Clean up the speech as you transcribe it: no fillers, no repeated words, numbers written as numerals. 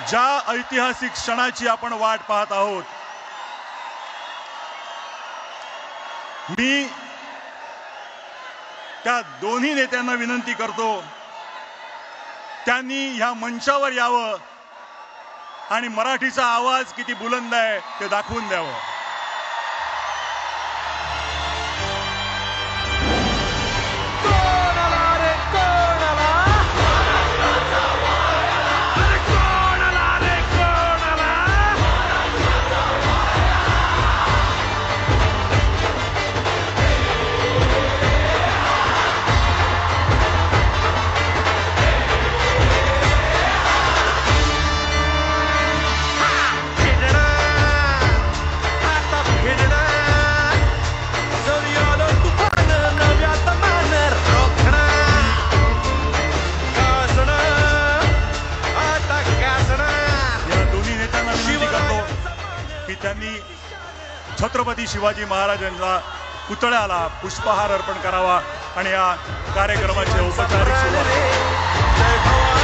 ज्या ऐतिहासिक क्षणाची आपण वाट पाहत आहोत, मी त्या दोन्ही नेत्यांना विनंती करतो, त्यांनी ह्या मंचावर यावं आणि मराठीचा आवाज किती बुलंद आहे ते दाखवून द्यावं. त्यांनी छत्रपती शिवाजी महाराजांच्या पुतळ्याला पुष्पहार अर्पण करावा आणि या कार्यक्रमाचे औपचारिक सुरुवात